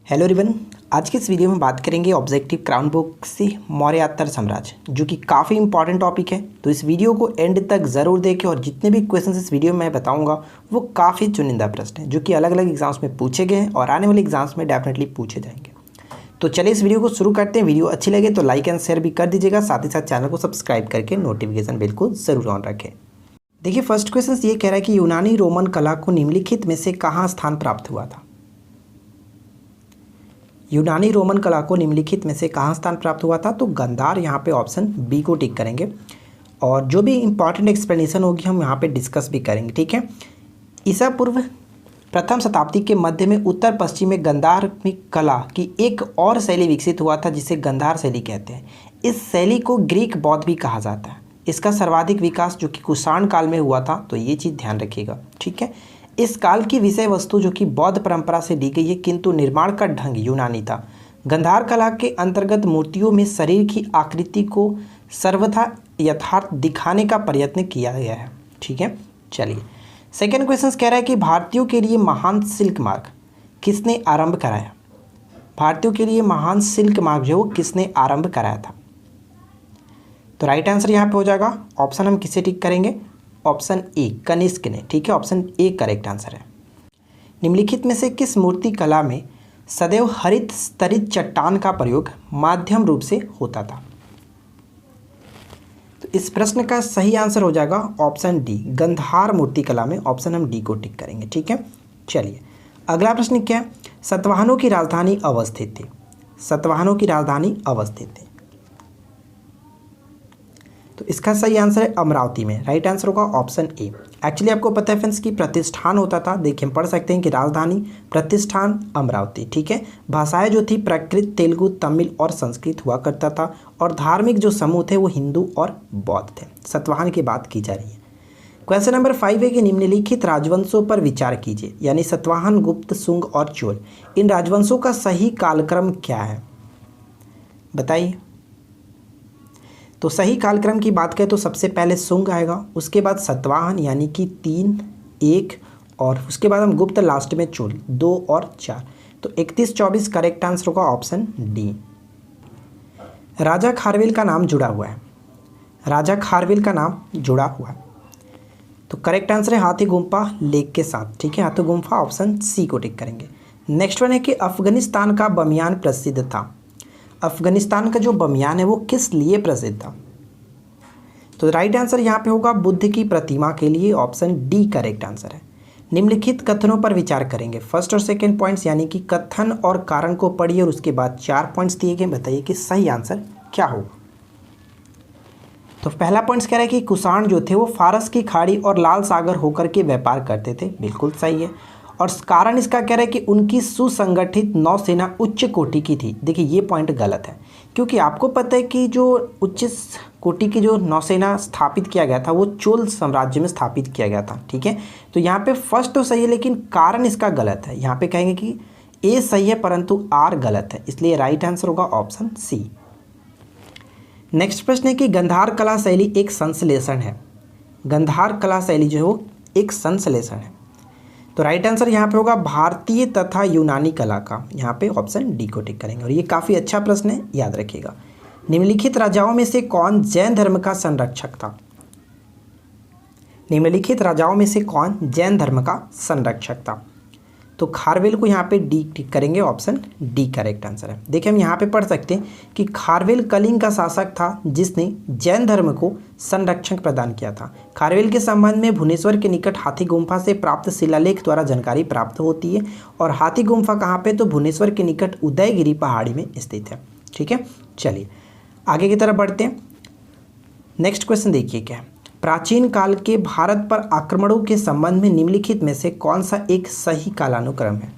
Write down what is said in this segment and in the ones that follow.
Hello everyone. आज के इस वीडियो में बात करेंगे ऑब्जेक्टिव क्राउन बुक से मौर्योत्तर साम्राज्य, जो कि काफ़ी इंपॉर्टेंट टॉपिक है। तो इस वीडियो को एंड तक ज़रूर देखें और जितने भी क्वेश्चन इस वीडियो में मैं बताऊंगा वो काफ़ी चुनिंदा प्रश्न हैं जो कि अलग अलग एग्जाम्स में पूछे गए हैं और आने वाले एग्जाम्स में डेफिनेटली पूछे जाएंगे। तो चलिए इस वीडियो को शुरू करते हैं। वीडियो अच्छी लगे तो लाइक एंड शेयर भी कर दीजिएगा, साथ ही साथ चैनल को सब्सक्राइब करके नोटिफिकेशन बिल को ज़रूर ऑन रखें। देखिए, फर्स्ट क्वेश्चन ये कह रहा है कि यूनानी रोमन कला को निम्नलिखित में से कहाँ स्थान प्राप्त हुआ था। यूनानी रोमन कला को निम्नलिखित में से कहाँ स्थान प्राप्त हुआ था, तो गांधार, यहाँ पे ऑप्शन बी को टिक करेंगे। और जो भी इंपॉर्टेंट एक्सप्लेनेशन होगी हम यहाँ पे डिस्कस भी करेंगे, ठीक है। ईसा पूर्व प्रथम शताब्दी के मध्य में उत्तर पश्चिम में गांधार कला की एक और शैली विकसित हुआ था जिसे गांधार शैली कहते हैं। इस शैली को ग्रीक बौद्ध भी कहा जाता है। इसका सर्वाधिक विकास जो कि कुषाण काल में हुआ था, तो ये चीज़ ध्यान रखिएगा, ठीक है। इस काल की विषय वस्तु जो कि बौद्ध परंपरा से ली गई है, किंतु निर्माण का ढंग यूनानी था। गांधार कला के अंतर्गत मूर्तियों में शरीर की आकृति को सर्वथा यथार्थ दिखाने का प्रयत्न किया गया है, ठीक है। चलिए, सेकेंड क्वेश्चन कह रहा है कि भारतीयों के लिए महान सिल्क मार्ग किसने आरंभ कराया। भारतीयों के लिए महान सिल्क मार्ग जो किसने आरंभ कराया था, तो राइट आंसर यहाँ पे हो जाएगा ऑप्शन, हम किसे टिक करेंगे, ऑप्शन ए कनिष्क ने, ठीक है। ऑप्शन ए करेक्ट आंसर है। निम्नलिखित में से किस मूर्ति कला में सदैव हरित स्तरित चट्टान का प्रयोग माध्यम रूप से होता था। तो इस प्रश्न का सही आंसर हो जाएगा ऑप्शन डी, गांधार मूर्ति कला में। ऑप्शन हम डी को टिक करेंगे, ठीक है। चलिए, अगला प्रश्न क्या है, सातवाहनों की राजधानी अवस्थित थी। सातवाहनों की राजधानी अवस्थित थी, तो इसका सही आंसर है अमरावती में। राइट आंसर होगा ऑप्शन ए। एक्चुअली आपको पता है फ्रेंड्स कि प्रतिष्ठान होता था, देखिए हम पढ़ सकते हैं कि राजधानी प्रतिष्ठान अमरावती, ठीक है। भाषाएं जो थी प्राकृत, तेलुगु, तमिल और संस्कृत हुआ करता था, और धार्मिक जो समूह थे वो हिंदू और बौद्ध थे। सातवाहन की बात की जा रही है। क्वेश्चन नंबर 5 है कि निम्नलिखित राजवंशों पर विचार कीजिए, यानी सातवाहन, गुप्त, शुंग और चोल। इन राजवंशों का सही कालक्रम क्या है, बताइए। तो सही कालक्रम की बात करें तो सबसे पहले शुंग आएगा, उसके बाद सातवाहन यानी कि 3, 1, और उसके बाद हम गुप्त, लास्ट में चोल 2 और 4। तो 31-24 करेक्ट आंसर होगा ऑप्शन डी। राजा खारवेल का नाम जुड़ा हुआ है। राजा खारवेल का नाम जुड़ा हुआ है, तो करेक्ट आंसर है हाथी गुम्फा लेक के साथ, ठीक है। हाथी गुम्फा ऑप्शन सी को टिक करेंगे। नेक्स्ट वन है कि अफगानिस्तान का बमियान प्रसिद्ध था। अफगानिस्तान का जो बमियान है वो किस लिए प्रसिद्ध था, तो राइट आंसर यहाँ पे होगा बुद्ध की प्रतिमा के लिए। ऑप्शन डी करेक्ट आंसर है। निम्नलिखित कथनों पर विचार करेंगे। फर्स्ट और सेकंड पॉइंट्स यानी कि कथन और कारण को पढ़िए और उसके बाद 4 पॉइंट्स दिए गए, बताइए कि सही आंसर क्या होगा। तो पहला पॉइंट्स कह रहा है कि कुषाण जो थे वो फारस की खाड़ी और लाल सागर होकर के व्यापार करते थे, बिल्कुल सही है। और कारण इसका कह रहा है कि उनकी सुसंगठित नौसेना उच्च कोटि की थी। देखिए ये पॉइंट गलत है, क्योंकि आपको पता है कि जो उच्च कोटि की जो नौसेना स्थापित किया गया था वो चोल साम्राज्य में स्थापित किया गया था, ठीक है। तो यहाँ पे फर्स्ट तो सही है लेकिन कारण इसका गलत है। यहाँ पे कहेंगे कि ए सही है परंतु आर गलत है, इसलिए राइट आंसर होगा ऑप्शन सी। नेक्स्ट प्रश्न है कि गांधार कला शैली एक संश्लेषण है। गांधार कला शैली जो है वो एक संश्लेषण है, तो राइट आंसर यहाँ पे होगा भारतीय तथा यूनानी कला का। यहाँ पे ऑप्शन डी को टिक करेंगे, और ये काफ़ी अच्छा प्रश्न है, याद रखिएगा। निम्नलिखित राजाओं में से कौन जैन धर्म का संरक्षक था। निम्नलिखित राजाओं में से कौन जैन धर्म का संरक्षक था, तो खारवेल को यहाँ पे डी टिक करेंगे। ऑप्शन डी करेक्ट आंसर है। देखिए हम यहाँ पे पढ़ सकते हैं कि खारवेल कलिंग का शासक था जिसने जैन धर्म को संरक्षण प्रदान किया था। खारवेल के संबंध में भुवनेश्वर के निकट हाथी गुम्फा से प्राप्त शिलालेख द्वारा जानकारी प्राप्त होती है, और हाथी गुम्फा कहाँ पे, तो भुवनेश्वर के निकट उदयगिरी पहाड़ी में स्थित है, ठीक है। चलिए आगे की तरफ बढ़ते हैं। नेक्स्ट क्वेश्चन देखिए क्या है, प्राचीन काल के भारत पर आक्रमणों के संबंध में निम्नलिखित में से कौन सा एक सही कालानुक्रम है।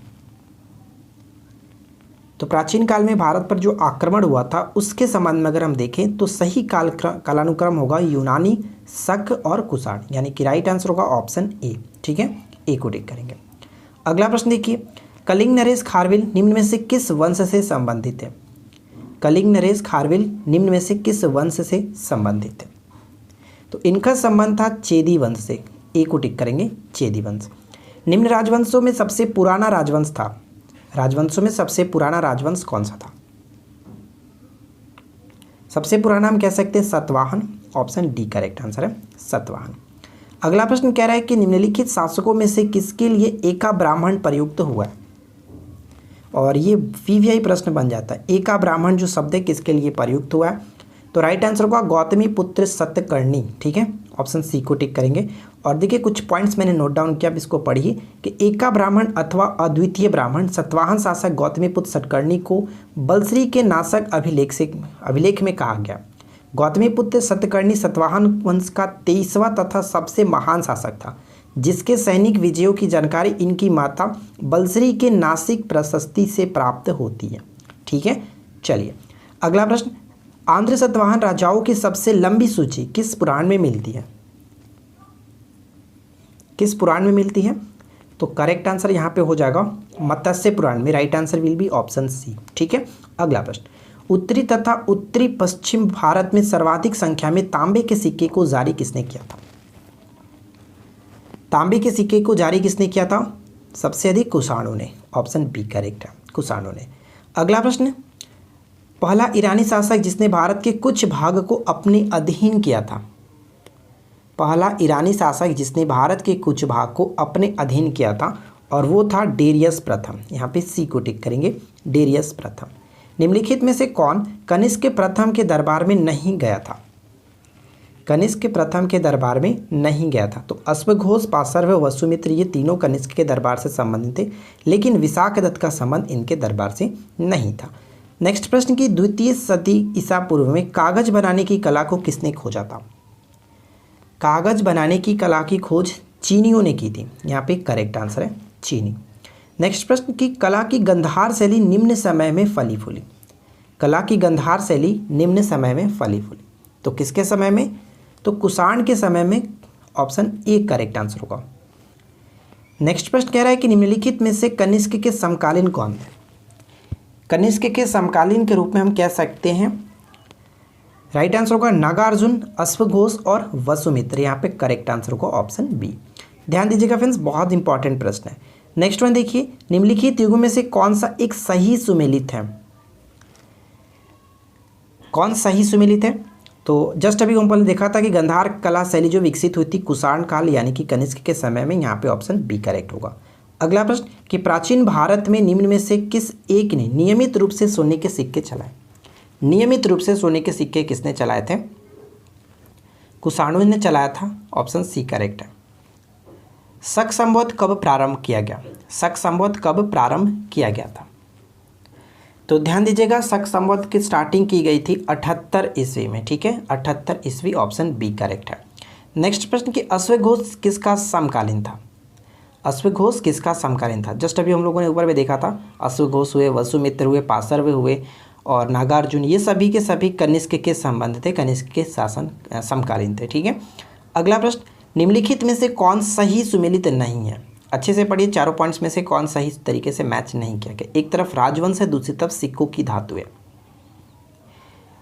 तो प्राचीन काल में भारत पर जो आक्रमण हुआ था उसके संबंध में अगर हम देखें तो सही कालानुक्रम होगा यूनानी, शक और कुषाण, यानी कि राइट आंसर होगा ऑप्शन ए, ठीक है। ए को टिक करेंगे। अगला प्रश्न देखिए, कलिंग नरेश खारवेल निम्न में से किस वंश से संबंधित है। कलिंग नरेश खारवेल निम्न में से किस वंश से संबंधित है, तो इनका संबंध था चेदी वंश से। ए को टिक करेंगे, चेदी वंश। निम्न राजवंशों में सबसे पुराना राजवंश था, राजवंशों में सबसे पुराना राजवंश कौन सा था? सबसे पुराना हम कह सकते हैं Satavahana, option D correct answer है सतवाहन। अगला प्रश्न कह रहा है कि निम्नलिखित शासकों में से किसके लिए एका ब्राह्मण प्रयुक्त हुआ है? और ये वीवीआई प्रश्न बन जाता है। एका ब्राह्मण जो शब्द है किसके लिए प्रयुक्त हुआ है? तो राइट आंसर होगा गौतमी पुत्र सतकर्णी, ठीक है, ऑप्शन सी को टिक करेंगे। और देखिए कुछ पॉइंट्स मैंने नोट डाउन किया, अब इसको पढ़िए कि एका ब्राह्मण अथवा अद्वितीय ब्राह्मण सतवाहन शासक गौतमी पुत्र सतकर्णी को बलश्री के नाशक अभिलेख में कहा गया। गौतमी पुत्र सतकर्णी सतवाहन वंश का 23वां तथा सबसे महान शासक था, जिसके सैनिक विजयों की जानकारी इनकी माता बलश्री के नासिक प्रशस्ति से प्राप्त होती है, ठीक है। चलिए अगला प्रश्न, आंध्र सतवाहन राजाओं की सबसे लंबी सूची किस पुराण में मिलती है? किस पुराण में मिलती है? तो करेक्ट आंसर यहाँ पे हो जाएगा मत्स्य पुराण में। Right answer will be option C, ठीक है। अगला प्रश्न, उत्तरी तथा उत्तरी पश्चिम भारत में सर्वाधिक संख्या में तांबे के सिक्के को जारी किसने किया था? तांबे के सिक्के को जारी किसने किया था? सबसे अधिक कुषाणों ने, ऑप्शन बी करेक्ट है कुषाणों ने। अगला प्रश्न, पहला ईरानी शासक जिसने भारत के कुछ भाग को अपने अधीन किया था? पहला ईरानी शासक जिसने भारत के कुछ भाग को अपने अधीन किया था और वो था डेरियस प्रथम। यहाँ पे सी को टिक करेंगे, डेरियस प्रथम। निम्नलिखित में से कौन कनिष्क प्रथम के दरबार में नहीं गया था? कनिष्क प्रथम के दरबार में नहीं गया था। तो अश्वघोष, पार्श्व, वसुमित्र ये तीनों कनिष्क के दरबार से संबंधित थे, लेकिन विशाखदत्त का संबंध इनके दरबार से नहीं था। नेक्स्ट प्रश्न की द्वितीय सदी ईसा पूर्व में कागज बनाने की कला को किसने खोजा था? कागज बनाने की कला की खोज चीनियों ने की थी। यहाँ पे करेक्ट आंसर है चीनी। नेक्स्ट प्रश्न की कला की गंधार शैली निम्न समय में फली फूली। कला की गंधार शैली निम्न समय में फली फूली, तो किसके समय में? तो कुषाण के समय में, ऑप्शन ए करेक्ट आंसर होगा। नेक्स्ट प्रश्न कह रहा है कि निम्नलिखित में से कनिष्क के समकालीन कौन थे? कनिष्क के समकालीन के रूप में हम कह सकते हैं, राइट आंसर होगा नागार्जुन, अश्वघोष और वसुमित्र। यहाँ पे करेक्ट आंसर होगा ऑप्शन बी। ध्यान दीजिएगा फ्रेंड्स, बहुत इंपॉर्टेंट प्रश्न है। नेक्स्ट वन देखिए, निम्नलिखित युगों में से कौन सा एक सही सुमेलित है? कौन सही सुमेलित है? तो जस्ट अभी हम पहले देखा था कि गंधार कला शैली जो विकसित हुई थी कुषाण काल यानी कि कनिष्क के समय में। यहाँ पे ऑप्शन बी करेक्ट होगा। अगला प्रश्न कि प्राचीन भारत में निम्न में से किस एक ने नियमित रूप से सोने के सिक्के चलाए? नियमित रूप से सोने के सिक्के किसने चलाए थे? कुषाणों ने चलाया था, ऑप्शन सी करेक्ट है। शक संवत कब प्रारंभ किया गया? शक संवत कब प्रारंभ किया गया था? तो ध्यान दीजिएगा, शक संवत की स्टार्टिंग की गई थी 78 ईस्वी में, ठीक है, 78 ईस्वी, ऑप्शन बी करेक्ट है। नेक्स्ट प्रश्न कि अश्वघोष किसका समकालीन था? अश्वघोष किसका समकालीन था? जस्ट अभी हम लोगों ने ऊपर में देखा था, अश्वघोष हुए, वसुमित्र हुए, पार्श्व हुए और नागार्जुन, ये सभी के सभी कनिष्क के संबंध थे, कनिष्क के शासन समकालीन थे, ठीक है। अगला प्रश्न, निम्नलिखित में से कौन सही सुमेलित नहीं है? अच्छे से पढ़िए, चारों पॉइंट्स में से कौन सही तरीके से मैच नहीं किया गया? एक तरफ राजवंश है, दूसरी तरफ सिक्कों की धातु है।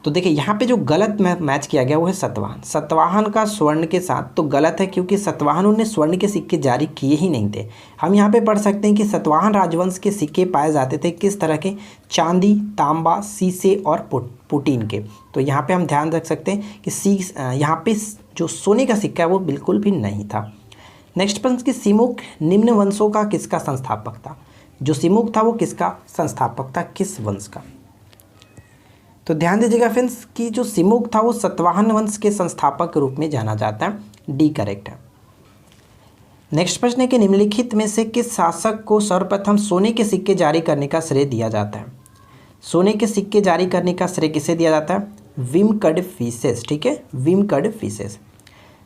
तो देखिए यहाँ पे जो गलत मैच किया गया वो है सतवाहन। सतवाहन का स्वर्ण के साथ तो गलत है, क्योंकि सतवाहनों ने स्वर्ण के सिक्के जारी किए ही नहीं थे। हम यहाँ पे पढ़ सकते हैं कि सतवाहन राजवंश के सिक्के पाए जाते थे किस तरह के? चांदी, तांबा, शीशे और पुटीन के। तो यहाँ पे हम ध्यान रख सकते हैं कि यहाँ पे जो सोने का सिक्का है वो बिल्कुल भी नहीं था। नेक्स्ट प्रश्न की सिमुक निम्न वंशों का किसका संस्थापक था? जो सिमुक था वो किसका संस्थापक था, किस वंश का? तो ध्यान दीजिएगा फ्रेंड्स कि जो सिमुक था वो सतवाहन वंश के संस्थापक के रूप में जाना जाता है, डी करेक्ट है। नेक्स्ट प्रश्न है कि निम्नलिखित में से किस शासक को सर्वप्रथम सोने के सिक्के जारी करने का श्रेय दिया जाता है? सोने के सिक्के जारी करने का श्रेय किसे दिया जाता है? विमकड़फिसेस, ठीक है, विमकड़फिसेस।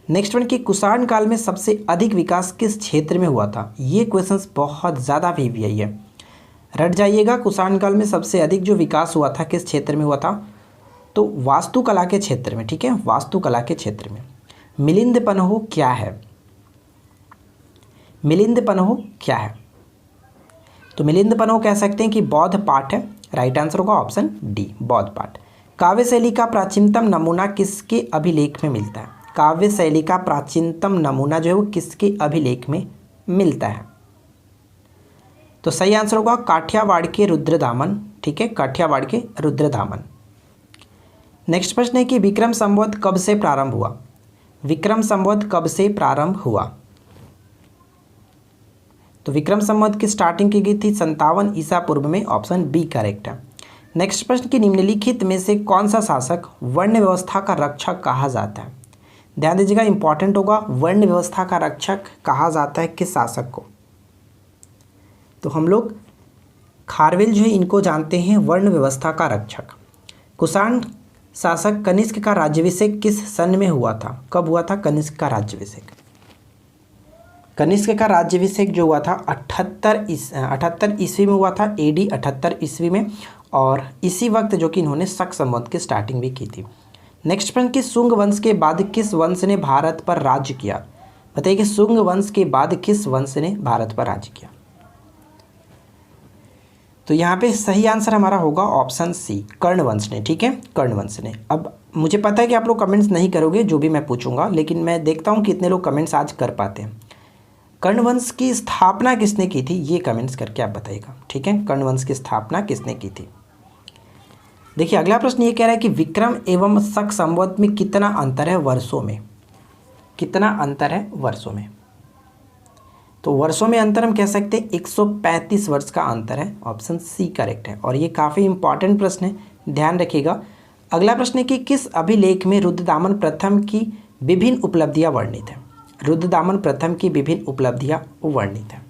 नेक्स्ट वन कि कुषाण काल में सबसे अधिक विकास किस क्षेत्र में हुआ था? ये क्वेश्चंस बहुत ज़्यादा वीवीआई है, रट जाइएगा। कुषाण काल में सबसे अधिक जो विकास हुआ था किस क्षेत्र में हुआ था? तो वास्तुकला के क्षेत्र में, ठीक है, वास्तुकला के क्षेत्र में। मिलिंद पन्हो क्या है? मिलिंद पन्हो क्या है? तो मिलिंद पन्हो कह सकते हैं कि बौद्ध पाठ है। राइट आंसर होगा ऑप्शन डी, बौद्ध पाठ। काव्य शैली का प्राचीनतम नमूना किसके अभिलेख में मिलता है? काव्य शैली का प्राचीनतम नमूना जो है वो किसके अभिलेख में मिलता है? तो सही आंसर होगा काठियावाड़ के रुद्रदामन, ठीक है, काठियावाड़ के रुद्रदामन। नेक्स्ट प्रश्न है कि विक्रम संवत कब से प्रारंभ हुआ? विक्रम संवत कब से प्रारंभ हुआ? तो विक्रम संवत की स्टार्टिंग की गई थी 57 ईसा पूर्व में, ऑप्शन बी करेक्ट है। नेक्स्ट प्रश्न की निम्नलिखित में से कौन सा शासक वर्ण व्यवस्था का रक्षक कहा जाता है? ध्यान दीजिएगा, इंपॉर्टेंट होगा, वर्ण व्यवस्था का रक्षक कहा जाता है किस शासक को? तो हम लोग खारवेल जो है इनको जानते हैं वर्ण व्यवस्था का रक्षक। कुषाण शासक कनिष्क का राज्याभिषेक किस सन में हुआ था? कब हुआ था कनिष्क का राज्याभिषेक? कनिष्क का राज्याभिषेक जो हुआ था 78 ईस्वी में हुआ था, AD 78 ईस्वी में, और इसी वक्त जो कि इन्होंने शक संवत की स्टार्टिंग भी की थी। नेक्स्ट प्रश्न कि शुंग वंश के बाद किस वंश ने भारत पर राज्य किया? बताइए कि शुंग वंश के बाद किस वंश ने भारत पर राज्य किया? तो यहाँ पे सही आंसर हमारा होगा ऑप्शन सी, कर्ण वंश ने, ठीक है, कर्ण वंश ने। अब मुझे पता है कि आप लोग कमेंट्स नहीं करोगे जो भी मैं पूछूंगा, लेकिन मैं देखता हूँ कितने लोग कमेंट्स आज कर पाते हैं। कर्ण वंश की स्थापना किसने की थी, ये कमेंट्स करके आप बताइएगा, ठीक है, कर्ण वंश की स्थापना किसने की थी? देखिए अगला प्रश्न ये कह रहा है कि विक्रम एवं शक संवत में कितना अंतर है वर्षों में? कितना अंतर है वर्षों में? तो वर्षों में अंतर हम कह सकते हैं 135 वर्ष का अंतर है, ऑप्शन सी करेक्ट है। और ये काफ़ी इंपॉर्टेंट प्रश्न है, ध्यान रखिएगा। अगला प्रश्न है कि किस अभिलेख में रुद्रदामन प्रथम की विभिन्न उपलब्धियां वर्णित है? रुद्रदामन प्रथम की विभिन्न उपलब्धियां वर्णित है।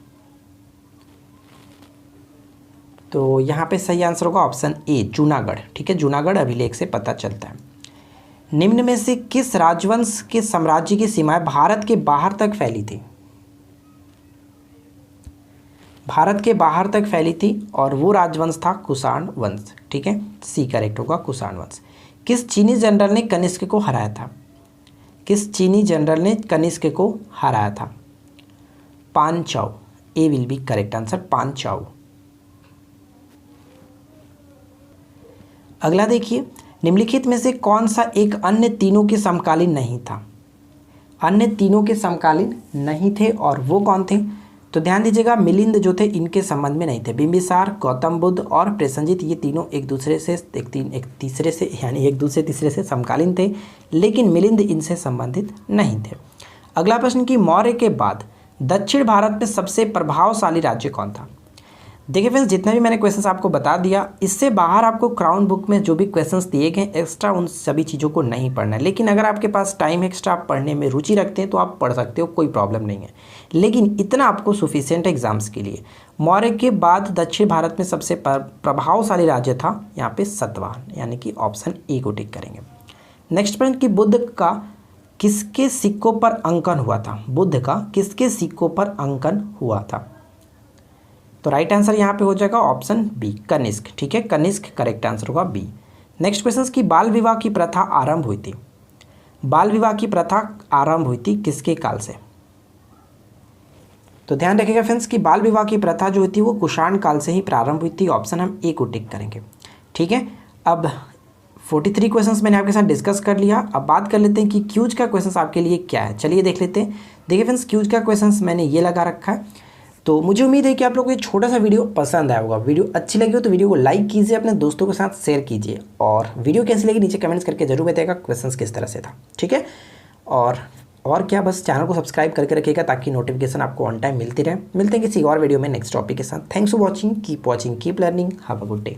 तो यहाँ पे सही आंसर होगा ऑप्शन ए, जूनागढ़, ठीक है, जूनागढ़ अभिलेख से पता चलता है। निम्न में से किस राजवंश के साम्राज्य की सीमाएं भारत के बाहर तक फैली थी? भारत के बाहर तक फैली थी और वो राजवंश था कुषाण वंश, ठीक है, सी करेक्ट होगा कुषाण वंश। किस चीनी जनरल ने कनिष्क को हराया था? किस चीनी जनरल ने कनिष्क को हराया था? पान चाओ, ए विल बी करेक्ट आंसर, पान चाओ। अगला देखिए, निम्नलिखित में से कौन सा एक अन्य तीनों के समकालीन नहीं था? अन्य तीनों के समकालीन नहीं थे और वो कौन थे? तो ध्यान दीजिएगा, मिलिंद जो थे इनके संबंध में नहीं थे। बिंबिसार, गौतम बुद्ध और प्रसेनजीत ये तीनों एक दूसरे से एक दूसरे तीसरे से समकालीन थे, लेकिन मिलिंद इनसे संबंधित नहीं थे। अगला प्रश्न कि मौर्य के बाद दक्षिण भारत में सबसे प्रभावशाली राज्य कौन था? देखिए फ्रेंड्स, जितने भी मैंने क्वेश्चंस आपको बता दिया, इससे बाहर आपको क्राउन बुक में जो भी क्वेश्चंस दिए गए एक्स्ट्रा उन सभी चीज़ों को नहीं पढ़ना है। लेकिन अगर आपके पास टाइम एक्स्ट्रा आप पढ़ने में रुचि रखते हैं तो आप पढ़ सकते हो, कोई प्रॉब्लम नहीं है। लेकिन इतना आपको सफिशिएंट एग्जाम्स के लिए। मौर्य के बाद दक्षिण भारत में सबसे प्रभावशाली राज्य था यहाँ पे सतवाहन, यानी कि ऑप्शन ए को टिक करेंगे। नेक्स्ट प्रश्न कि बुद्ध का किसके सिक्कों पर अंकन हुआ था? बुद्ध का किसके सिक्कों पर अंकन हुआ था? तो राइट आंसर यहाँ पे हो जाएगा ऑप्शन बी, कनिष्क, ठीक है, कनिष्क करेक्ट आंसर होगा बी। नेक्स्ट क्वेश्चन की बाल विवाह की प्रथा आरंभ हुई थी? बाल विवाह की प्रथा आरंभ हुई थी किसके काल से? तो ध्यान रखिएगा फ्रेंड्स कि बाल विवाह की प्रथा जो हुई थी वो कुषाण काल से ही प्रारंभ हुई थी, ऑप्शन हम ए को टिक करेंगे, ठीक है। अब 43 क्वेश्चंस मैंने आपके साथ डिस्कस कर लिया। अब बात कर लेते हैं कि क्यूज का क्वेश्चंस आपके लिए क्या है, चलिए देख लेते हैं। देखिए फ्रेंड्स, क्यूज का क्वेश्चंस मैंने ये लगा रखा है, तो मुझे उम्मीद है कि आप लोगों को ये छोटा सा वीडियो पसंद आया होगा। वीडियो अच्छी लगी हो तो वीडियो को लाइक कीजिए, अपने दोस्तों के साथ शेयर कीजिए, और वीडियो कैसी लगी नीचे कमेंट्स करके जरूर बताइएगा क्वेश्चंस किस तरह से था, ठीक है। और क्या, बस चैनल को सब्सक्राइब करके रखिएगा ताकि नोटिफिकेशन आपको ऑन टाइम मिलती रहे। मिलते हैं किसी और वीडियो में नेक्स्ट टॉपिक के साथ। Thanks for watching, keep learning, have a good day.